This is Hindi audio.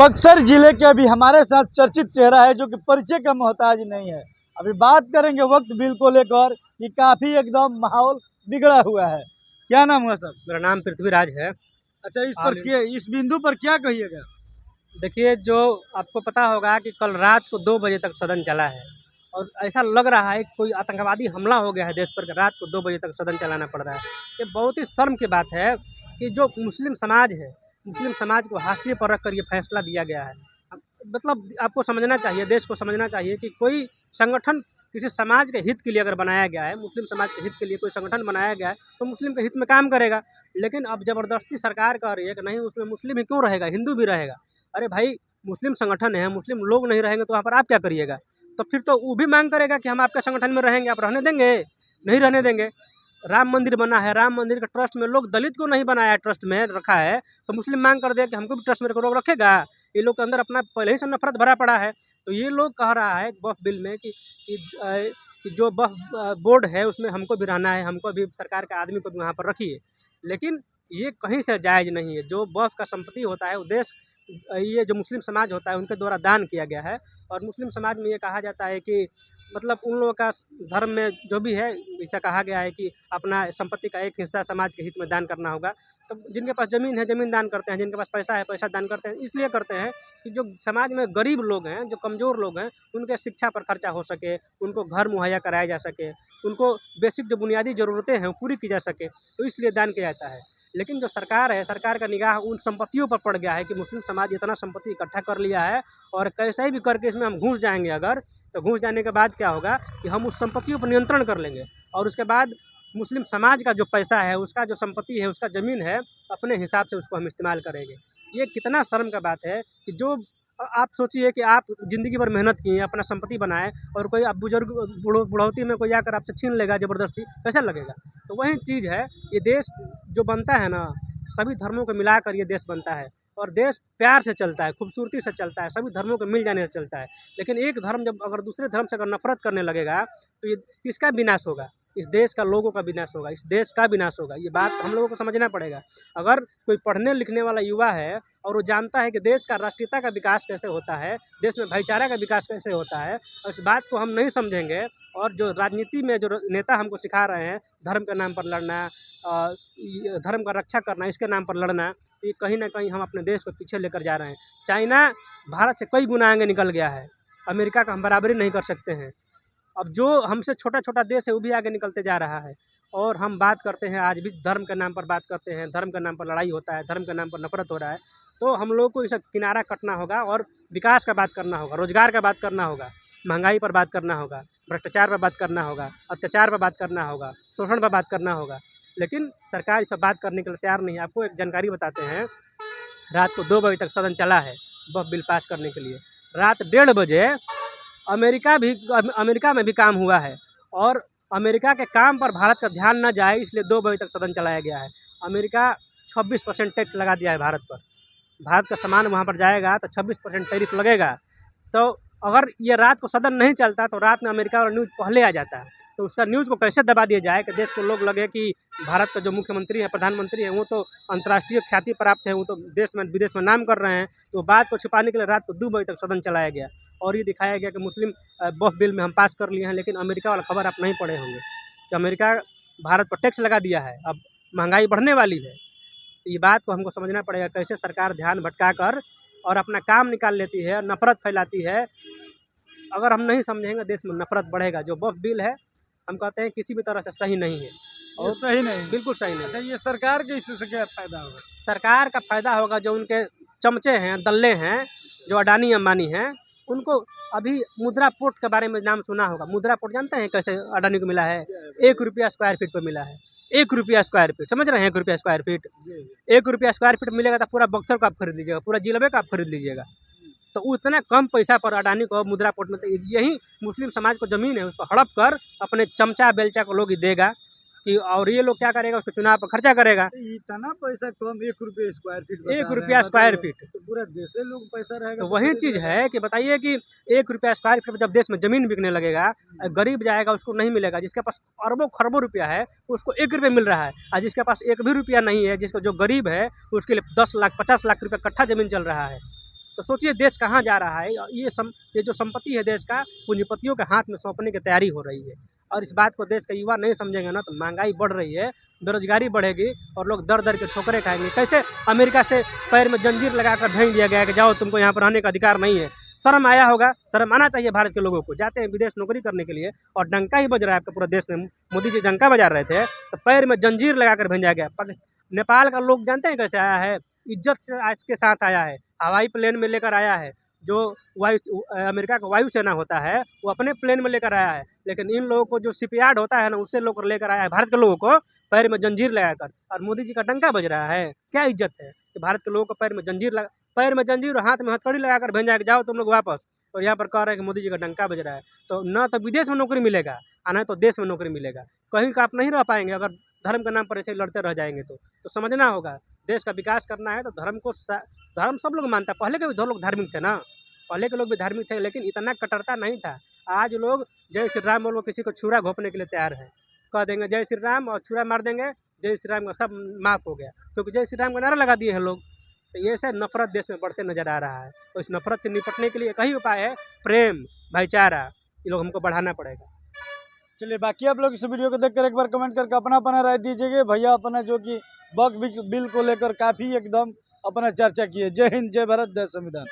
बक्सर जिले के अभी हमारे साथ चर्चित चेहरा है जो कि परिचय का मोहताज नहीं है। अभी बात करेंगे वक्त बिल को लेकर कि काफी एकदम माहौल बिगड़ा हुआ है। क्या नाम हुआ सर? मेरा नाम पृथ्वीराज है। अच्छा, इस बिंदु पर क्या कहिएगा? देखिए, जो आपको पता होगा कि कल रात को 2 बजे तक सदन चला है और ऐसा लग रहा है कि कोई आतंकवादी हमला हो गया है देश पर कि रात को 2 बजे तक सदन चलाना पड़ रहा है। ये बहुत ही शर्म की बात है कि जो मुस्लिम समाज है, मुस्लिम समाज को हाशिए पर रख कर ये फैसला दिया गया है। मतलब आपको समझना चाहिए, देश को समझना चाहिए कि कोई संगठन किसी समाज के हित के लिए अगर बनाया गया है, मुस्लिम समाज के हित के लिए कोई संगठन बनाया गया है तो मुस्लिम के हित में काम करेगा। लेकिन अब ज़बरदस्ती सरकार कह रही है कि नहीं, उसमें मुस्लिम ही क्यों रहेगा, हिंदू भी रहेगा। अरे भाई, मुस्लिम संगठन है, मुस्लिम लोग नहीं रहेंगे तो वहाँ पर आप क्या करिएगा? तो फिर तो वो भी मांग करेगा कि हम आपके संगठन में रहेंगे, आप रहने देंगे? नहीं रहने देंगे। राम मंदिर बना है, राम मंदिर के ट्रस्ट में लोग दलित को नहीं बनाया, ट्रस्ट में रखा है, तो मुस्लिम मांग कर दे कि हमको भी ट्रस्ट में लोग रखेगा? ये लोग के अंदर अपना पहले ही से नफरत भरा पड़ा है। तो ये लोग कह रहा है वक्फ बिल में कि जो वक्फ बोर्ड है उसमें हमको भी रहना है, हमको भी सरकार के आदमी को भी वहाँ पर रखिए। लेकिन ये कहीं से जायज़ नहीं है। जो वक्फ का संपत्ति होता है वो देश, ये जो मुस्लिम समाज होता है उनके द्वारा दान किया गया है। और मुस्लिम समाज में ये कहा जाता है कि मतलब उन लोगों का धर्म में जो भी है, ऐसा कहा गया है कि अपना संपत्ति का एक हिस्सा समाज के हित में दान करना होगा। तो जिनके पास ज़मीन है ज़मीन दान करते हैं, जिनके पास पैसा है पैसा दान करते हैं। इसलिए करते हैं कि जो समाज में गरीब लोग हैं, जो कमज़ोर लोग हैं, उनके शिक्षा पर खर्चा हो सके, उनको घर मुहैया कराया जा सके, उनको बेसिक जो बुनियादी ज़रूरतें हैं वो पूरी की जा सके, तो इसलिए दान किया जाता है। लेकिन जो सरकार है, सरकार का निगाह उन संपत्तियों पर पड़ गया है कि मुस्लिम समाज इतना संपत्ति इकट्ठा कर लिया है और कैसे भी करके इसमें हम घुस जाएंगे अगर, तो घुस जाने के बाद क्या होगा कि हम उस संपत्तियों पर नियंत्रण कर लेंगे और उसके बाद मुस्लिम समाज का जो पैसा है, उसका जो संपत्ति है, उसका ज़मीन है, अपने हिसाब से उसको हम इस्तेमाल करेंगे। ये कितना शर्म का बात है कि जो आप सोचिए कि आप ज़िंदगी भर मेहनत किए, अपना संपत्ति बनाए और कोई अब बुजुर्ग बुढ़ौती में कोई आकर आपसे छीन लेगा ज़बरदस्ती, कैसा लगेगा? तो वही चीज़ है, ये देश जो बनता है ना, सभी धर्मों को मिलाकर ये देश बनता है और देश प्यार से चलता है, खूबसूरती से चलता है, सभी धर्मों के मिल जाने से चलता है। लेकिन एक धर्म जब अगर दूसरे धर्म से अगर नफरत करने लगेगा तो ये किसका विनाश होगा? इस देश का लोगों का विनाश होगा, इस देश का विनाश होगा। ये बात हम लोगों को समझना पड़ेगा। अगर कोई पढ़ने लिखने वाला युवा है और वो जानता है कि देश का राष्ट्रीयता का विकास कैसे होता है, देश में भाईचारा का विकास कैसे होता है, और इस बात को हम नहीं समझेंगे और जो राजनीति में जो नेता हमको सिखा रहे हैं धर्म के नाम पर लड़ना, धर्म का रक्षा करना, इसके नाम पर लड़ना, तो ये कहीं ना कहीं हम अपने देश को पीछे लेकर जा रहे हैं। चाइना भारत से कई गुना आगे निकल गया है, अमेरिका का हम बराबरी नहीं कर सकते हैं। अब जो हमसे छोटा छोटा देश है वो भी आगे निकलते जा रहा है और हम बात करते हैं, आज भी धर्म के नाम पर बात करते हैं, धर्म के नाम पर लड़ाई होता है, धर्म के नाम पर नफरत हो रहा है। तो हम लोग को इसे किनारा कटना होगा और विकास का बात करना होगा, रोजगार का बात करना होगा, महंगाई पर बात करना होगा, भ्रष्टाचार पर बात करना होगा, अत्याचार पर बात करना होगा, शोषण पर बात करना होगा। लेकिन सरकार इस पर बात करने के लिए तैयार नहीं है। आपको एक जानकारी बताते हैं, रात को 2 बजे तक सदन चला है वक्फ बिल पास करने के लिए। रात 1:30 बजे अमेरिका में भी काम हुआ है और अमेरिका के काम पर भारत का ध्यान न जाए इसलिए 2 बजे तक सदन चलाया गया है। अमेरिका 26% टैक्स लगा दिया है भारत पर। भारत का सामान वहाँ पर जाएगा तो 26% टैरिफ लगेगा। तो अगर ये रात को सदन नहीं चलता तो रात में अमेरिका वाला न्यूज़ पहले आ जाता है। तो उसका न्यूज़ को कैसे दबा दिया जाए कि देश को लोग लगे कि भारत का जो मुख्यमंत्री है, प्रधानमंत्री है, वो तो अंतर्राष्ट्रीय ख्याति प्राप्त है, वो तो देश में विदेश में नाम कर रहे हैं। तो बात को छिपाने के लिए रात को 2 बजे तक सदन चलाया गया और ये दिखाया गया कि मुस्लिम वक्फ बिल में हम पास कर लिए हैं। लेकिन अमेरिका वाला खबर आप नहीं पढ़े होंगे कि अमेरिका भारत पर टैक्स लगा दिया है, अब महंगाई बढ़ने वाली है। ये बात को हमको समझना पड़ेगा, कैसे सरकार ध्यान भटका कर और अपना काम निकाल लेती है, नफरत फैलाती है। अगर हम नहीं समझेंगे देश में नफरत बढ़ेगा। जो वक्फ बिल है हम कहते हैं किसी भी तरह से सही नहीं है और सही नहीं, बिल्कुल सही नहीं। अच्छा, ये सरकार के इससे क्या फायदा होगा? सरकार का फायदा होगा जो उनके चमचे हैं, दल्ले हैं, जो अडानी अंबानी हैं, उनको अभी मुद्रा पोर्ट के बारे में नाम सुना होगा। मुद्रा पोर्ट जानते हैं कैसे अडानी को मिला है? 1 रुपया स्क्वायर फीट पर मिला है। 1 रुपया स्क्वायर फीट, समझ रहे हैं? 1 रुपया स्क्वायर फीट, 1 रुपया स्क्वायर फीट मिलेगा तो पूरा बक्सर को आप खरीद लीजिएगा, पूरा जिलेबे का आप खरीद लीजिएगा। तो उतना कम पैसा पर अडानी को मुद्रा पोर्ट में, तो यही मुस्लिम समाज को ज़मीन है उस पर हड़प कर अपने चमचा बेलचा को लोग ही देगा कि, और ये लोग क्या करेगा, उसको चुनाव पर खर्चा करेगा। इतना पैसा कम, 1 रुपया स्क्वायर फीट, 1 रुपया स्क्वायर फीट, तो पूरा देश से लोग पैसा रहेगा। तो वही चीज़ है कि बताइए कि 1 रुपया स्क्वायर फीट जब देश में ज़मीन बिकने लगेगा, गरीब जाएगा उसको नहीं मिलेगा। जिसके पास अरबों खरबों रुपया है उसको 1 रुपया मिल रहा है, और जिसके पास 1 भी रुपया नहीं है, जिसको जो गरीब है उसके लिए 10 लाख 50 लाख रुपया कट्ठा ज़मीन चल रहा है। तो सोचिए देश कहाँ जा रहा है। ये जो संपत्ति है देश का पूंजीपतियों के हाथ में सौंपने की तैयारी हो रही है। और इस बात को देश का युवा नहीं समझेंगे ना तो महंगाई बढ़ रही है, बेरोजगारी बढ़ेगी और लोग दर दर के ठोकरें खाएंगे। कैसे अमेरिका से पैर में जंजीर लगाकर भेज दिया गया है कि जाओ तुमको यहाँ पर रहने का अधिकार नहीं है। शर्म आया होगा, शर्म आना चाहिए भारत के लोगों को। जाते हैं विदेश नौकरी करने के लिए और डंका ही बज रहा है आपका पूरा देश में। मोदी जी डंका बजा रहे थे तो पैर में जंजीर लगाकर भेजा गया। नेपाल का लोग जानते हैं कैसे आया है, इज्जत से आज के साथ आया है, हवाई प्लेन में लेकर आया है। जो अमेरिका का वायुसेना होता है वो अपने प्लेन में लेकर आया है, लेकिन इन लोगों को जो शिपयार्ड होता है ना उससे लोग लेकर आया है भारत के लोगों को पैर में जंजीर लगाकर। और मोदी जी का डंका बज रहा है। क्या इज्जत है कि भारत के लोगों को पैर में जंजीर और हाथ में हथकड़ी लगाकर भेजा कि जाओ तुम लोग वापस, और यहाँ पर कह रहे हैं कि मोदी जी का डंका बज रहा है। तो न तो विदेश में नौकरी मिलेगा और न तो देश में नौकरी मिलेगा। कहीं का आप नहीं रह पाएंगे अगर धर्म के नाम पर ऐसे ही लड़ते रह जाएंगे। तो समझना होगा, देश का विकास करना है तो धर्म सब लोग मानता है। पहले के भी दो लोग धार्मिक थे ना, पहले के लोग भी धार्मिक थे, लेकिन इतना कट्टरता नहीं था। आज लोग जय श्री राम बोल किसी को छुरा घोंपने के लिए तैयार है। कह देंगे जय श्री राम और छुरा मार देंगे, जय श्री राम का सब माफ़ हो गया, क्योंकि जय श्री राम का नारा लगा दिए हैं लोग। तो ये से नफरत देश में बढ़ते नजर आ रहा है। तो इस नफरत से निपटने के लिए एक ही उपाय है, प्रेम, भाईचारा। ये लोग हमको बढ़ाना पड़ेगा। चलिए, बाकी आप लोग इस वीडियो को देखकर एक बार कमेंट करके अपना राय दीजिएगा। भैया अपना जो कि वक्फ बिल को लेकर काफ़ी एकदम अपना चर्चा किए। जय हिंद, जय भारत, जय संविधान।